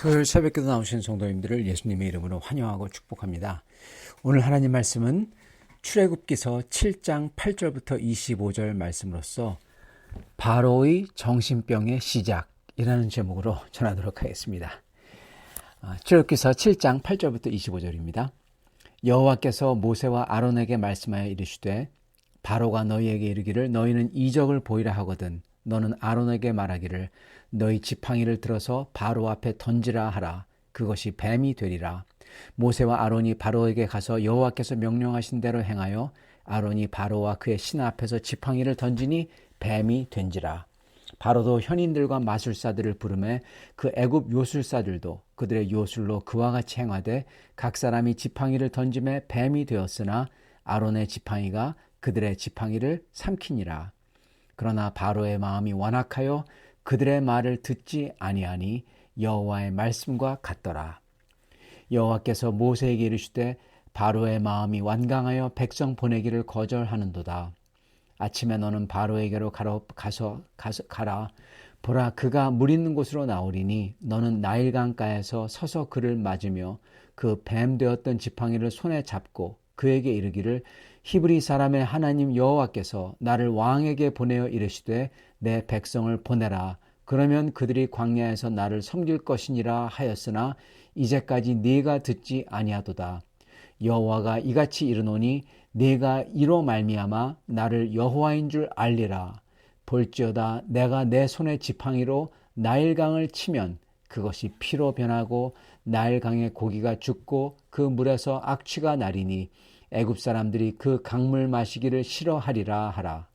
토요일 새벽기도 나오신 성도님들을 예수님의 이름으로 환영하고 축복합니다. 오늘 하나님 말씀은 출애굽기서 7장 8절부터 25절 말씀으로서 바로의 정신병의 시작이라는 제목으로 전하도록 하겠습니다. 출애굽기서 7장 8절부터 25절입니다. 여호와께서 모세와 아론에게 말씀하여 이르시되 바로가 너희에게 이르기를 너희는 이적을 보이라 하거든 너는 아론에게 말하기를 너희 지팡이를 들어서 바로 앞에 던지라 하라. 그것이 뱀이 되리라. 모세와 아론이 바로에게 가서 여호와께서 명령하신 대로 행하여 아론이 바로와 그의 신하 앞에서 지팡이를 던지니 뱀이 된지라. 바로도 현인들과 마술사들을 부르매 그 애굽 요술사들도 그들의 요술로 그와 같이 행하되 각 사람이 지팡이를 던짐에 뱀이 되었으나 아론의 지팡이가 그들의 지팡이를 삼키니라. 그러나 바로의 마음이 완악하여 그들의 말을 듣지 아니하니 여호와의 말씀과 같더라. 여호와께서 모세에게 이르시되 바로의 마음이 완강하여 백성 보내기를 거절하는도다. 아침에 너는 바로에게로 가라. 보라, 그가 물 있는 곳으로 나오리니 너는 나일강가에서 서서 그를 맞으며 그 뱀 되었던 지팡이를 손에 잡고 그에게 이르기를 히브리 사람의 하나님 여호와께서 나를 왕에게 보내어 이르시되 내 백성을 보내라. 그러면 그들이 광야에서 나를 섬길 것이니라 하였으나 이제까지 네가 듣지 아니하도다. 여호와가 이같이 이르노니 네가 이로 말미암아 나를 여호와인 줄 알리라. 볼지어다 내가 내 손의 지팡이로 나일강을 치면 그것이 피로 변하고 나일강의 고기가 죽고 그 물에서 악취가 나리니 애굽 사람들이 그 강물 마시기를 싫어하리라 하라.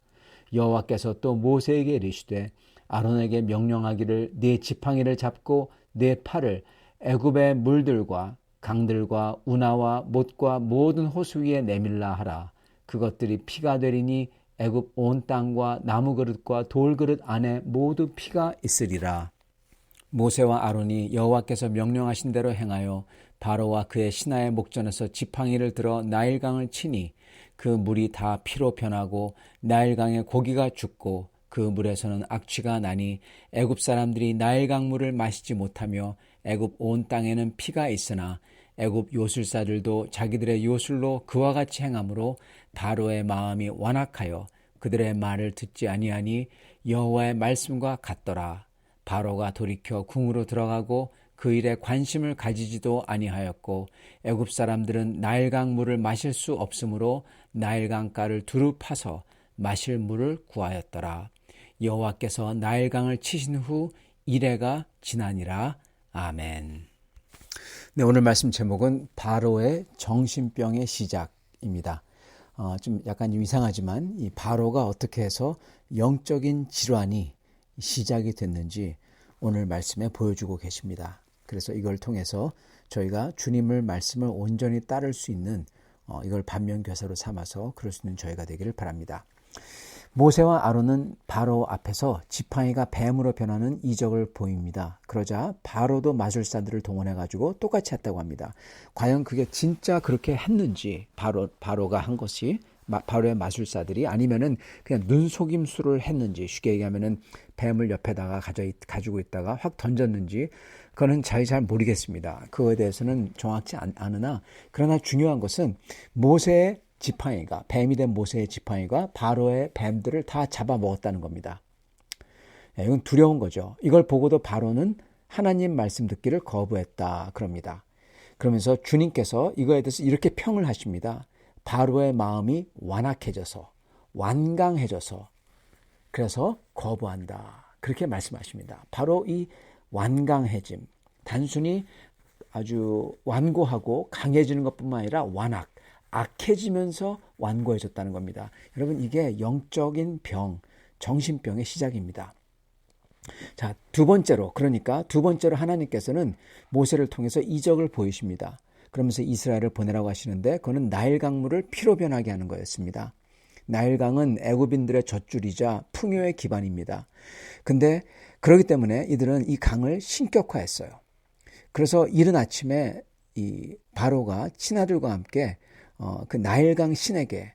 여호와께서 또 모세에게 이르시되 아론에게 명령하기를 네 지팡이를 잡고 네 팔을 애굽의 물들과 강들과 운하와 못과 모든 호수 위에 내밀라 하라. 그것들이 피가 되리니 애굽 온 땅과 나무 그릇과 돌 그릇 안에 모두 피가 있으리라. 모세와 아론이 여호와께서 명령하신 대로 행하여 바로와 그의 신하의 목전에서 지팡이를 들어 나일강을 치니 그 물이 다 피로 변하고 나일강의 고기가 죽고 그 물에서는 악취가 나니 애굽 사람들이 나일강 물을 마시지 못하며 애굽 온 땅에는 피가 있으나 애굽 요술사들도 자기들의 요술로 그와 같이 행함으로 바로의 마음이 완악하여 그들의 말을 듣지 아니하니 여호와의 말씀과 같더라. 바로가 돌이켜 궁으로 들어가고 그 일에 관심을 가지지도 아니하였고 애굽 사람들은 나일강 물을 마실 수 없으므로 나일강가를 두루 파서 마실 물을 구하였더라. 여호와께서 나일강을 치신 후 이레가 지나니라. 아멘. 네, 오늘 말씀 제목은 바로의 정신병의 시작입니다. 좀 약간 이상하지만 이 바로가 어떻게 해서 영적인 질환이 시작이 됐는지 오늘 말씀에 보여주고 계십니다. 그래서 이걸 통해서 저희가 주님의 말씀을 온전히 따를 수 있는 이걸 반면교사로 삼아서 그럴 수 있는 저희가 되기를 바랍니다. 모세와 아론은 바로 앞에서 지팡이가 뱀으로 변하는 이적을 보입니다. 그러자 바로도 마술사들을 동원해가지고 똑같이 했다고 합니다. 과연 그게 진짜 그렇게 했는지 바로가 한 것이 바로의 마술사들이 아니면은 그냥 눈속임수를 했는지 쉽게 얘기하면은 뱀을 옆에다가 가지고 있다가 확 던졌는지 그거는 잘 모르겠습니다. 그거에 대해서는 정확치 않으나 그러나 중요한 것은 모세의 지팡이가 뱀이 된 모세의 지팡이가 바로의 뱀들을 다 잡아먹었다는 겁니다. 이건 두려운 거죠. 이걸 보고도 바로는 하나님 말씀 듣기를 거부했다 그럽니다. 그러면서 주님께서 이거에 대해서 이렇게 평을 하십니다. 바로의 마음이 완악해져서 완강해져서 그래서 거부한다. 그렇게 말씀하십니다. 바로 이 완강해짐, 단순히 아주 완고하고 강해지는 것뿐만 아니라 악해지면서 완고해졌다는 겁니다. 여러분, 이게 영적인 병, 정신병의 시작입니다. 자, 두 번째로 하나님께서는 모세를 통해서 이적을 보이십니다. 그러면서 이스라엘을 보내라고 하시는데 그거는 나일강물을 피로 변하게 하는 거였습니다. 나일강은 애굽인들의 젖줄이자 풍요의 기반입니다. 근데 그렇기 때문에 이들은 이 강을 신격화했어요. 그래서 이른 아침에 이 바로가 친아들과 함께 그 나일강 신에게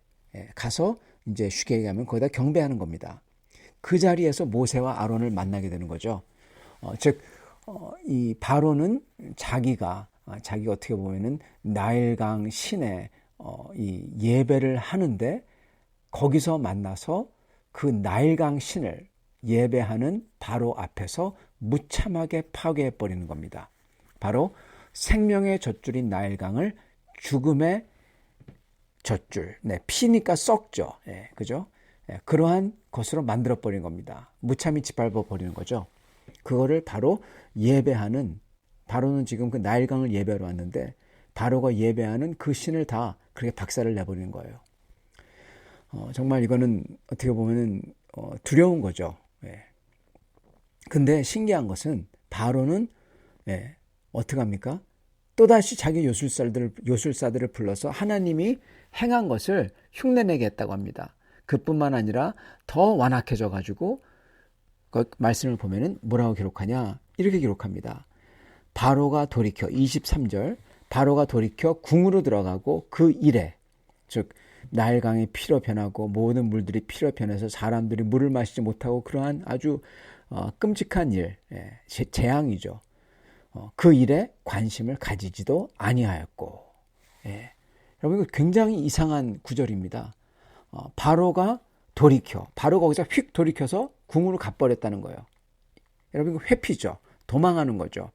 가서 이제 쉽게 얘기하면 거기다 경배하는 겁니다. 그 자리에서 모세와 아론을 만나게 되는 거죠. 즉 이 바로는 자기가 어떻게 보면은 나일강 신에 이 예배를 하는데 거기서 만나서 그 나일강 신을 예배하는 바로 앞에서 무참하게 파괴해 버리는 겁니다. 바로 생명의 젖줄인 나일강을 죽음의 젖줄, 피니까 썩죠. 그죠? 그러한 것으로 만들어 버린 겁니다. 무참히 짓밟아 버리는 거죠. 그거를 바로 예배하는, 바로는 지금 그 나일강을 예배하러 왔는데 바로가 예배하는 그 신을 다 그렇게 박살을 내버리는 거예요. 정말 이거는 어떻게 보면은 두려운 거죠. 근데 신기한 것은 바로는 어떻게 합니까? 또다시 자기 요술사들을 불러서 하나님이 행한 것을 흉내내게 했다고 합니다. 그뿐만 아니라 더 완악해져 가지고 그 말씀을 보면은 뭐라고 기록하냐? 이렇게 기록합니다. 바로가 돌이켜 23절 바로가 돌이켜 궁으로 들어가고 그 일에, 즉 나일강이 피로 변하고 모든 물들이 피로 변해서 사람들이 물을 마시지 못하고 그러한 아주 끔찍한 일, 재앙이죠. 그 일에 관심을 가지지도 아니하였고. 여러분, 이거 굉장히 이상한 구절입니다. 바로가 거기서 휙 돌이켜서 궁으로 가버렸다는 거예요. 여러분, 이거 회피죠. 도망하는 거죠.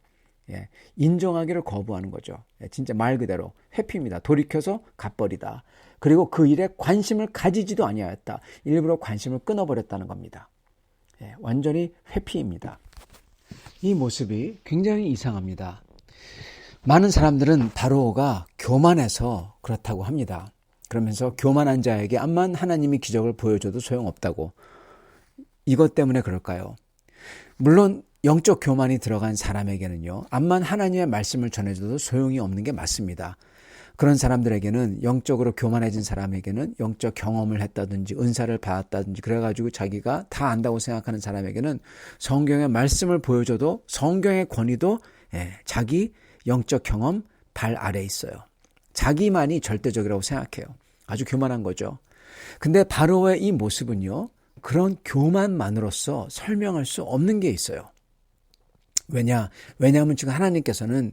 인정하기를 거부하는 거죠. 진짜 말 그대로 회피입니다. 돌이켜서 가버리다. 그리고 그 일에 관심을 가지지도 아니하였다. 일부러 관심을 끊어버렸다는 겁니다. 완전히 회피입니다. 이 모습이 굉장히 이상합니다. 많은 사람들은 바로가 교만해서 그렇다고 합니다. 그러면서 교만한 자에게 암만 하나님이 기적을 보여줘도 소용없다고. 이것 때문에 그럴까요? 물론 영적 교만이 들어간 사람에게는요, 암만 하나님의 말씀을 전해줘도 소용이 없는 게 맞습니다. 그런 사람들에게는, 영적으로 교만해진 사람에게는 영적 경험을 했다든지 은사를 받았다든지 그래가지고 자기가 다 안다고 생각하는 사람에게는 성경의 말씀을 보여줘도 성경의 권위도 자기 영적 경험 발 아래에 있어요. 자기만이 절대적이라고 생각해요. 아주 교만한 거죠. 근데 바로의 이 모습은요, 그런 교만만으로서 설명할 수 없는 게 있어요. 왜냐하면 지금 하나님께서는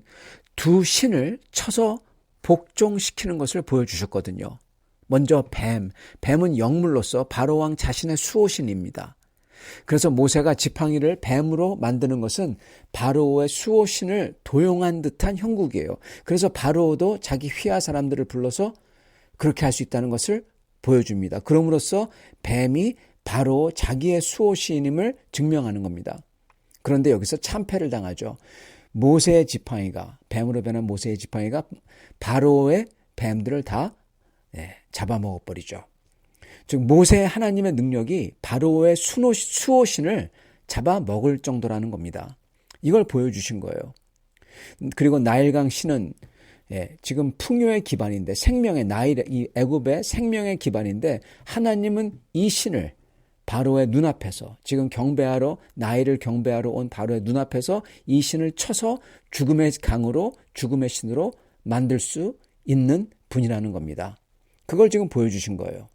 두 신을 쳐서 복종시키는 것을 보여주셨거든요. 먼저 뱀은 영물로서 바로왕 자신의 수호신입니다. 그래서 모세가 지팡이를 뱀으로 만드는 것은 바로의 수호신을 도용한 듯한 형국이에요. 그래서 바로도 자기 휘하 사람들을 불러서 그렇게 할 수 있다는 것을 보여줍니다. 그럼으로써 뱀이 바로 자기의 수호신임을 증명하는 겁니다. 그런데 여기서 참패를 당하죠. 모세의 지팡이가, 뱀으로 변한 모세의 지팡이가 바로의 뱀들을 다 잡아먹어버리죠. 즉 모세의 하나님의 능력이 바로의 수호신을 잡아먹을 정도라는 겁니다. 이걸 보여주신 거예요. 그리고 나일강 신은 지금 풍요의 기반인데, 이 애굽의 생명의 기반인데, 하나님은 이 신을 바로의 눈앞에서, 지금 나일을 경배하러 온 바로의 눈앞에서 이 신을 쳐서 죽음의 강으로, 죽음의 신으로 만들 수 있는 분이라는 겁니다. 그걸 지금 보여주신 거예요.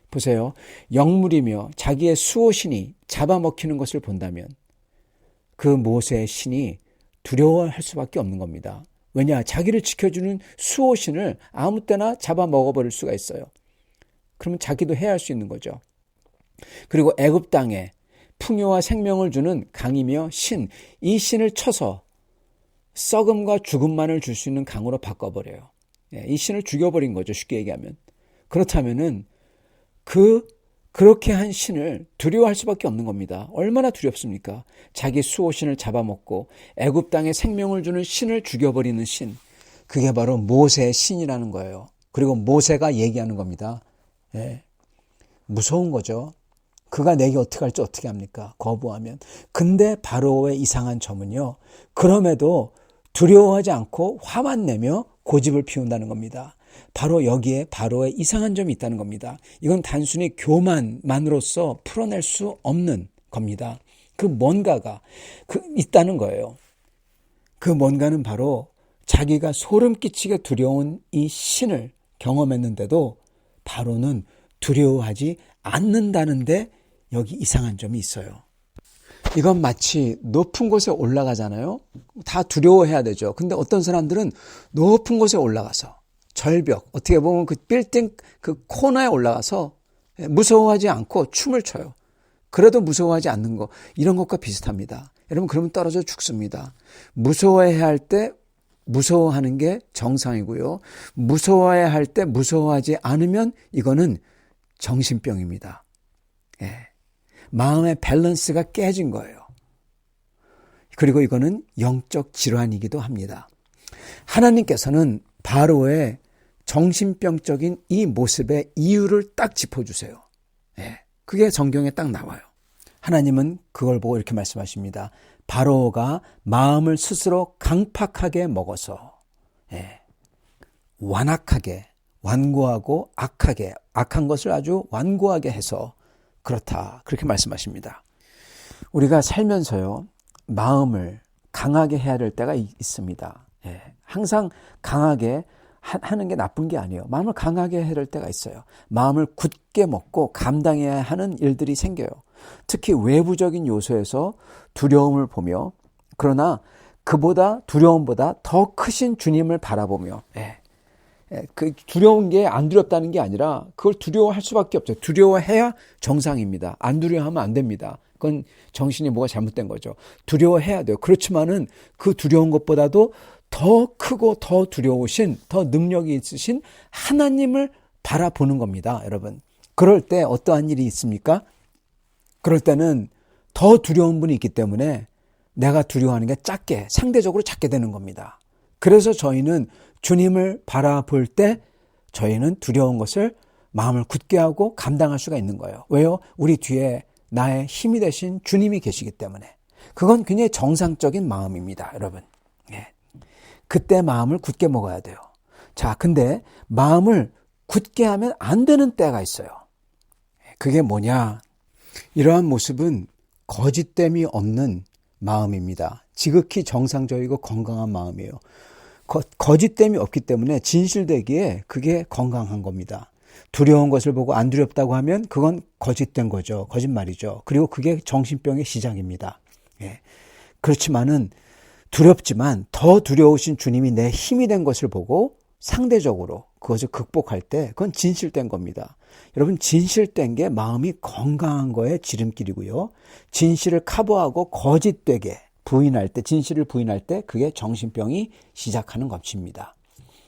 보세요. 영물이며 자기의 수호신이 잡아먹히는 것을 본다면 그 모세의 신이 두려워할 수밖에 없는 겁니다. 왜냐? 자기를 지켜주는 수호신을 아무 때나 잡아먹어버릴 수가 있어요. 그러면 자기도 해야 할 수 있는 거죠. 그리고 애굽 땅에 풍요와 생명을 주는 강이며 이 신을 쳐서 썩음과 죽음만을 줄 수 있는 강으로 바꿔버려요. 이 신을 죽여버린 거죠. 쉽게 얘기하면. 그렇다면은 그렇게 한 신을 두려워할 수밖에 없는 겁니다. 얼마나 두렵습니까? 자기 수호신을 잡아먹고 애굽 땅에 생명을 주는 신을 죽여버리는 신. 그게 바로 모세의 신이라는 거예요. 그리고 모세가 얘기하는 겁니다. 무서운 거죠. 그가 내게 어떻게 할지 어떻게 합니까? 거부하면. 근데 바로의 이상한 점은요, 그럼에도 두려워하지 않고 화만 내며 고집을 피운다는 겁니다. 바로 여기에 바로의 이상한 점이 있다는 겁니다. 이건 단순히 교만만으로서 풀어낼 수 없는 겁니다. 그 뭔가가 있다는 거예요. 그 뭔가는 바로 자기가 소름 끼치게 두려운 이 신을 경험했는데도 바로는 두려워하지 않는다는데 여기 이상한 점이 있어요. 이건 마치 높은 곳에 올라가잖아요. 다 두려워해야 되죠. 근데 어떤 사람들은 높은 곳에 올라가서 절벽, 어떻게 보면 그 빌딩 그 코너에 올라가서 무서워하지 않고 춤을 춰요. 그래도 무서워하지 않는 거, 이런 것과 비슷합니다. 여러분, 그러면 떨어져 죽습니다. 무서워해야 할 때 무서워하는 게 정상이고요. 무서워해야 할 때 무서워하지 않으면 이거는 정신병입니다. 예. 마음의 밸런스가 깨진 거예요. 그리고 이거는 영적 질환이기도 합니다. 하나님께서는 바로의 정신병적인 이 모습의 이유를 딱 짚어주세요. 예. 그게 성경에 딱 나와요. 하나님은 그걸 보고 이렇게 말씀하십니다. 바로가 마음을 스스로 강팍하게 먹어서 완악하게, 완고하고 악한 것을 아주 완고하게 해서 그렇다, 그렇게 말씀하십니다. 우리가 살면서요, 마음을 강하게 해야 될 때가 있습니다. 항상 강하게 하는 게 나쁜 게 아니에요. 마음을 강하게 해야 될 때가 있어요. 마음을 굳게 먹고 감당해야 하는 일들이 생겨요. 특히 외부적인 요소에서 두려움을 보며, 그러나 그보다 두려움보다 더 크신 주님을 바라보며, 그 두려운 게 안 두렵다는 게 아니라 그걸 두려워할 수밖에 없죠. 두려워해야 정상입니다. 안 두려워하면 안 됩니다. 그건 정신이 뭐가 잘못된 거죠. 두려워해야 돼요. 그렇지만은 그 두려운 것보다도 더 크고 더 두려우신, 더 능력이 있으신 하나님을 바라보는 겁니다, 여러분. 그럴 때 어떠한 일이 있습니까? 그럴 때는 더 두려운 분이 있기 때문에 내가 두려워하는 게 상대적으로 작게 되는 겁니다. 그래서 저희는 주님을 바라볼 때 저희는 두려운 것을 마음을 굳게 하고 감당할 수가 있는 거예요. 왜요? 우리 뒤에 나의 힘이 되신 주님이 계시기 때문에. 그건 굉장히 정상적인 마음입니다, 여러분. 그때 마음을 굳게 먹어야 돼요. 자, 근데 마음을 굳게 하면 안 되는 때가 있어요. 그게 뭐냐? 이러한 모습은 거짓됨이 없는 마음입니다. 지극히 정상적이고 건강한 마음이에요. 거짓됨이 없기 때문에 진실되기에 그게 건강한 겁니다. 두려운 것을 보고 안 두렵다고 하면 그건 거짓된 거죠. 거짓말이죠. 그리고 그게 정신병의 시작입니다. 그렇지만은 두렵지만 더 두려우신 주님이 내 힘이 된 것을 보고 상대적으로 그것을 극복할 때 그건 진실된 겁니다. 여러분, 진실된 게 마음이 건강한 거에 지름길이고요. 진실을 커버하고 거짓되게 부인할 때, 진실을 부인할 때 그게 정신병이 시작하는 것입니다.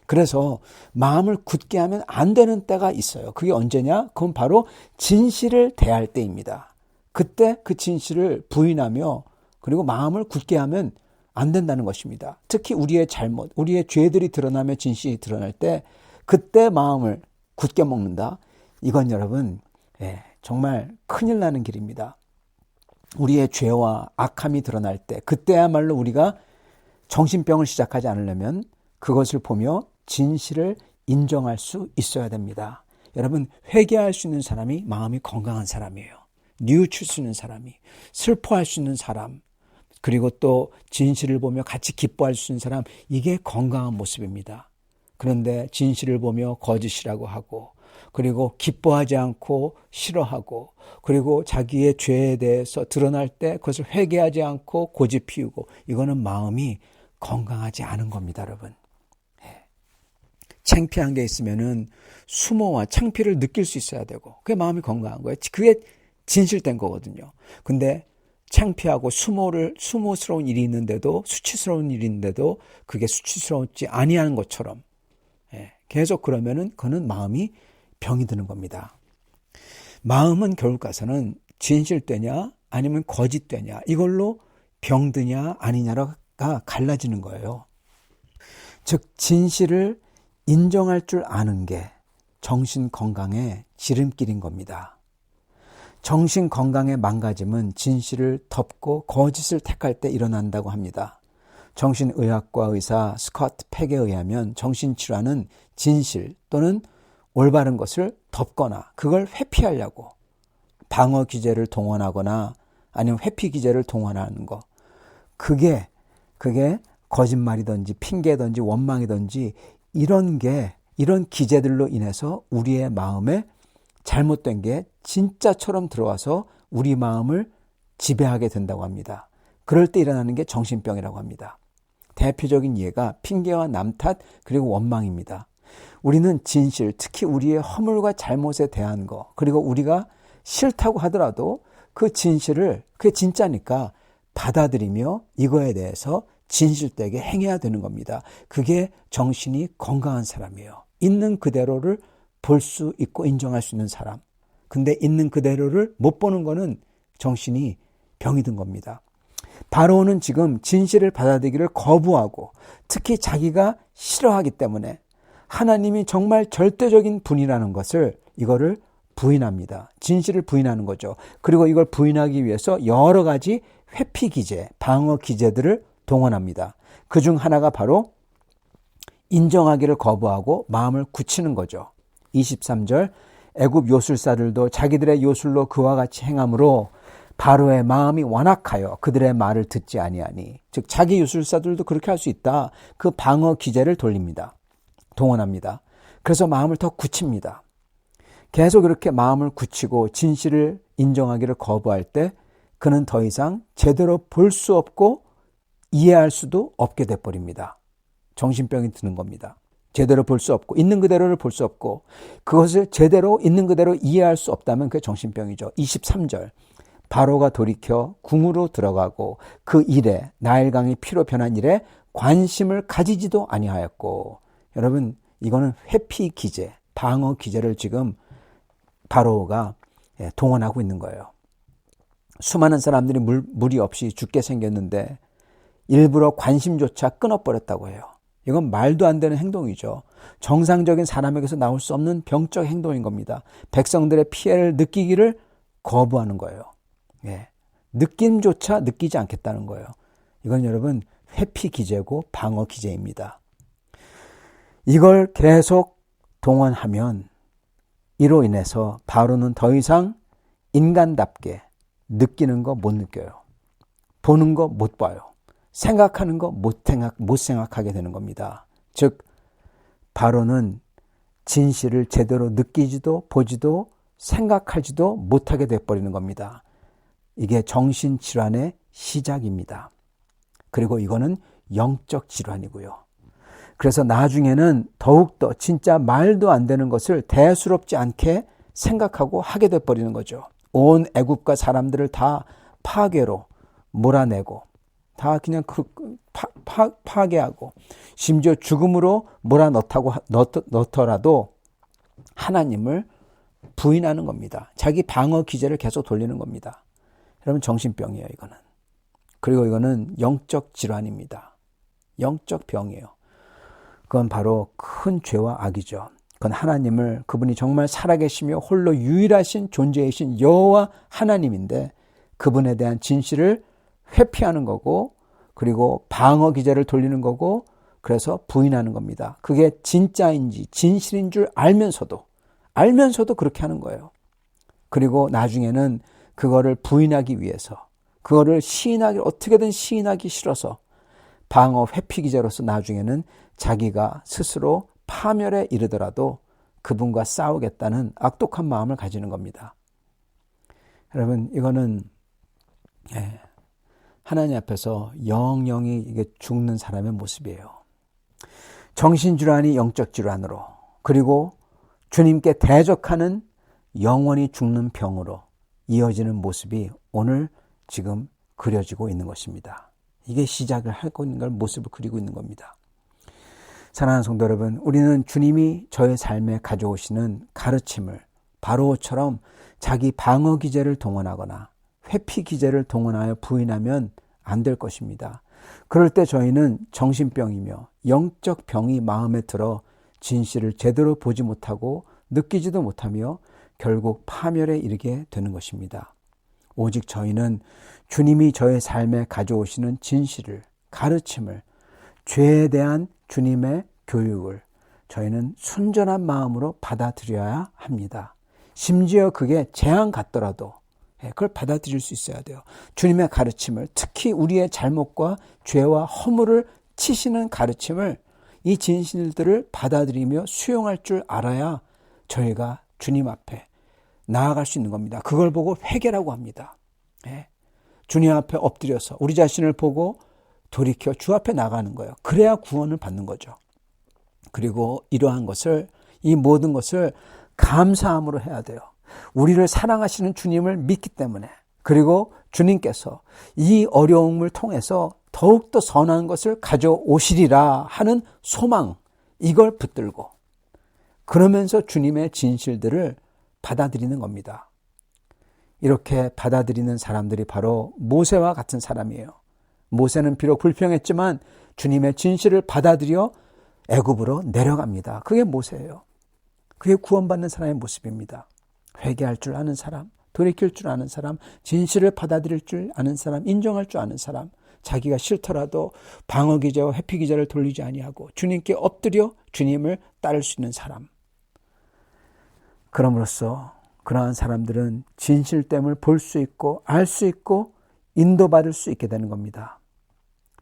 그래서 마음을 굳게 하면 안 되는 때가 있어요. 그게 언제냐? 그건 바로 진실을 대할 때입니다. 그때 그 진실을 부인하며 그리고 마음을 굳게 하면 안 된다는 것입니다. 특히 우리의 잘못, 우리의 죄들이 드러나며 진실이 드러날 때 그때 마음을 굳게 먹는다. 이건 여러분 정말 큰일 나는 길입니다. 우리의 죄와 악함이 드러날 때 그때야말로 우리가 정신병을 시작하지 않으려면 그것을 보며 진실을 인정할 수 있어야 됩니다. 여러분, 회개할 수 있는 사람이 마음이 건강한 사람이에요. 뉘우칠 수 있는 사람이, 슬퍼할 수 있는 사람, 그리고 또 진실을 보며 같이 기뻐할 수 있는 사람, 이게 건강한 모습입니다. 그런데 진실을 보며 거짓이라고 하고, 그리고 기뻐하지 않고 싫어하고, 그리고 자기의 죄에 대해서 드러날 때 그것을 회개하지 않고 고집 피우고, 이거는 마음이 건강하지 않은 겁니다, 여러분. 창피한 게 있으면은 수모와 창피를 느낄 수 있어야 되고, 그게 마음이 건강한 거예요. 그게 진실된 거거든요. 근데 창피하고 수모스러운 일이 있는데도, 수치스러운 일이 있는데도 그게 수치스러웠지 아니하는 것처럼 계속 그러면은 그거는 마음이 병이 드는 겁니다. 마음은 결국 가서는 진실되냐 아니면 거짓되냐, 이걸로 병드냐 아니냐가 갈라지는 거예요. 즉 진실을 인정할 줄 아는 게 정신 건강의 지름길인 겁니다. 정신 건강의 망가짐은 진실을 덮고 거짓을 택할 때 일어난다고 합니다. 정신의학과 의사 스코트 팩에 의하면 정신질환은 진실 또는 올바른 것을 덮거나 그걸 회피하려고 방어 기제를 동원하거나 아니면 회피 기제를 동원하는 거, 그게 거짓말이든지 핑계든지 원망이든지 이런 기제들로 인해서 우리의 마음에 잘못된 게 진짜처럼 들어와서 우리 마음을 지배하게 된다고 합니다. 그럴 때 일어나는 게 정신병이라고 합니다. 대표적인 예가 핑계와 남탓 그리고 원망입니다. 우리는 진실, 특히 우리의 허물과 잘못에 대한 거, 그리고 우리가 싫다고 하더라도 그 진실을 그게 진짜니까 받아들이며 이거에 대해서 진실되게 행해야 되는 겁니다. 그게 정신이 건강한 사람이에요. 있는 그대로를 볼 수 있고 인정할 수 있는 사람. 근데 있는 그대로를 못 보는 거는 정신이 병이 든 겁니다. 바로는 지금 진실을 받아들이기를 거부하고 특히 자기가 싫어하기 때문에 하나님이 정말 절대적인 분이라는 것을 이거를 부인합니다. 진실을 부인하는 거죠. 그리고 이걸 부인하기 위해서 여러 가지 회피 기제, 방어 기제들을 동원합니다. 그중 하나가 바로 인정하기를 거부하고 마음을 굳히는 거죠. 23절 애굽 요술사들도 자기들의 요술로 그와 같이 행함으로 바로의 마음이 완악하여 그들의 말을 듣지 아니하니. 즉 자기 요술사들도 그렇게 할 수 있다. 그 방어 기제를 돌립니다. 동원합니다. 그래서 마음을 더 굳힙니다. 계속 이렇게 마음을 굳히고 진실을 인정하기를 거부할 때 그는 더 이상 제대로 볼 수 없고 이해할 수도 없게 돼버립니다. 정신병이 드는 겁니다. 제대로 볼 수 없고 있는 그대로를 볼 수 없고 그것을 제대로 있는 그대로 이해할 수 없다면 그게 정신병이죠. 23절 바로가 돌이켜 궁으로 들어가고 그 일에 나일강이 피로 변한 일에 관심을 가지지도 아니하였고. 여러분 이거는 회피 기제, 방어 기제를 지금 바로가 동원하고 있는 거예요. 수많은 사람들이 무리 없이 죽게 생겼는데 일부러 관심조차 끊어버렸다고 해요. 이건 말도 안 되는 행동이죠. 정상적인 사람에게서 나올 수 없는 병적 행동인 겁니다. 백성들의 피해를 느끼기를 거부하는 거예요. 예. 느낌조차 느끼지 않겠다는 거예요. 이건 여러분 회피 기제고 방어 기제입니다. 이걸 계속 동원하면 이로 인해서 바로는 더 이상 인간답게 느끼는 거 못 느껴요. 보는 거 못 봐요. 생각하는 거 못 생각하게 되는 겁니다. 즉 바로는 진실을 제대로 느끼지도 보지도 생각하지도 못하게 돼버리는 겁니다. 이게 정신질환의 시작입니다. 그리고 이거는 영적 질환이고요. 그래서 나중에는 더욱더 진짜 말도 안 되는 것을 대수롭지 않게 생각하고 하게 돼버리는 거죠. 온 애굽과 사람들을 다 파괴로 몰아내고 다 그냥 파괴하고 심지어 죽음으로 몰아넣더라도 하나님을 부인하는 겁니다. 자기 방어 기제를 계속 돌리는 겁니다. 여러분 정신병이에요 이거는. 그리고 이거는 영적 질환입니다. 영적 병이에요. 그건 바로 큰 죄와 악이죠. 그건 하나님을 그분이 정말 살아계시며 홀로 유일하신 존재이신 여호와 하나님인데 그분에 대한 진실을 회피하는 거고 그리고 방어 기제를 돌리는 거고 그래서 부인하는 겁니다. 그게 진짜인지 진실인 줄 알면서도 그렇게 하는 거예요. 그리고 나중에는 그거를 부인하기 위해서 그거를 어떻게든 시인하기 싫어서 방어 회피 기제로서 나중에는 자기가 스스로 파멸에 이르더라도 그분과 싸우겠다는 악독한 마음을 가지는 겁니다. 여러분 이거는 하나님 앞에서 영영이 이게 죽는 사람의 모습이에요. 정신질환이 영적 질환으로 그리고 주님께 대적하는 영원히 죽는 병으로 이어지는 모습이 오늘 지금 그려지고 있는 것입니다. 이게 시작을 하고 있는 걸 모습을 그리고 있는 겁니다. 사랑하는 성도 여러분, 우리는 주님이 저의 삶에 가져오시는 가르침을 바로처럼 자기 방어 기제를 동원하거나 회피 기제를 동원하여 부인하면 안 될 것입니다. 그럴 때 저희는 정신병이며 영적 병이 마음에 들어 진실을 제대로 보지 못하고 느끼지도 못하며 결국 파멸에 이르게 되는 것입니다. 오직 저희는 주님이 저의 삶에 가져오시는 진실을, 가르침을, 죄에 대한 주님의 교육을 저희는 순전한 마음으로 받아들여야 합니다. 심지어 그게 재앙 같더라도 그걸 받아들일 수 있어야 돼요. 주님의 가르침을, 특히 우리의 잘못과 죄와 허물을 치시는 가르침을, 이 진실들을 받아들이며 수용할 줄 알아야 저희가 주님 앞에 나아갈 수 있는 겁니다. 그걸 보고 회개라고 합니다. 주님 앞에 엎드려서 우리 자신을 보고 돌이켜 주 앞에 나가는 거예요. 그래야 구원을 받는 거죠. 그리고 이러한 것을, 이 모든 것을 감사함으로 해야 돼요. 우리를 사랑하시는 주님을 믿기 때문에, 그리고 주님께서 이 어려움을 통해서 더욱더 선한 것을 가져오시리라 하는 소망, 이걸 붙들고 그러면서 주님의 진실들을 받아들이는 겁니다. 이렇게 받아들이는 사람들이 바로 모세와 같은 사람이에요. 모세는 비록 불평했지만 주님의 진실을 받아들여 애굽으로 내려갑니다. 그게 모세예요. 그게 구원받는 사람의 모습입니다. 회개할 줄 아는 사람, 돌이킬 줄 아는 사람, 진실을 받아들일 줄 아는 사람, 인정할 줄 아는 사람, 자기가 싫더라도 방어기자와 회피기자를 돌리지 아니하고 주님께 엎드려 주님을 따를 수 있는 사람. 그럼으로써 그러한 사람들은 진실됨을 볼 수 있고 알 수 있고 인도받을 수 있게 되는 겁니다.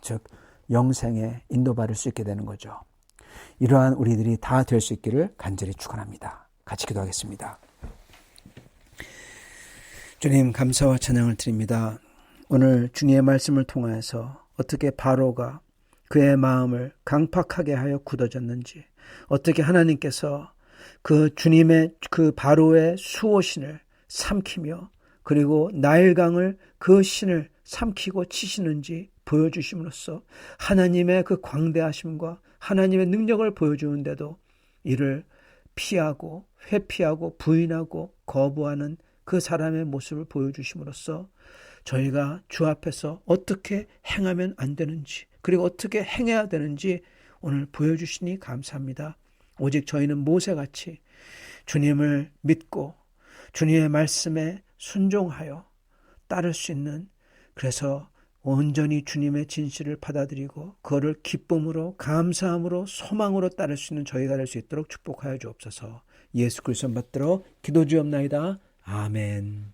즉 영생에 인도받을 수 있게 되는 거죠. 이러한 우리들이 다 될 수 있기를 간절히 축원합니다. 같이 기도하겠습니다. 주님, 감사와 찬양을 드립니다. 오늘 주님의 말씀을 통하여서 어떻게 바로가 그의 마음을 강팍하게 하여 굳어졌는지, 어떻게 하나님께서 그 주님의 그 바로의 수호신을 삼키며 그리고 나일강을 그 신을 삼키고 치시는지 보여주심으로써 하나님의 그 광대하심과 하나님의 능력을 보여주는데도 이를 피하고 회피하고 부인하고 거부하는 그 사람의 모습을 보여주심으로써 저희가 주 앞에서 어떻게 행하면 안 되는지, 그리고 어떻게 행해야 되는지 오늘 보여주시니 감사합니다. 오직 저희는 모세같이 주님을 믿고 주님의 말씀에 순종하여 따를 수 있는, 그래서 온전히 주님의 진실을 받아들이고 그거를 기쁨으로 감사함으로 소망으로 따를 수 있는 저희가 될 수 있도록 축복하여 주옵소서. 예수 그리스도 받들어 기도주옵나이다. 아멘.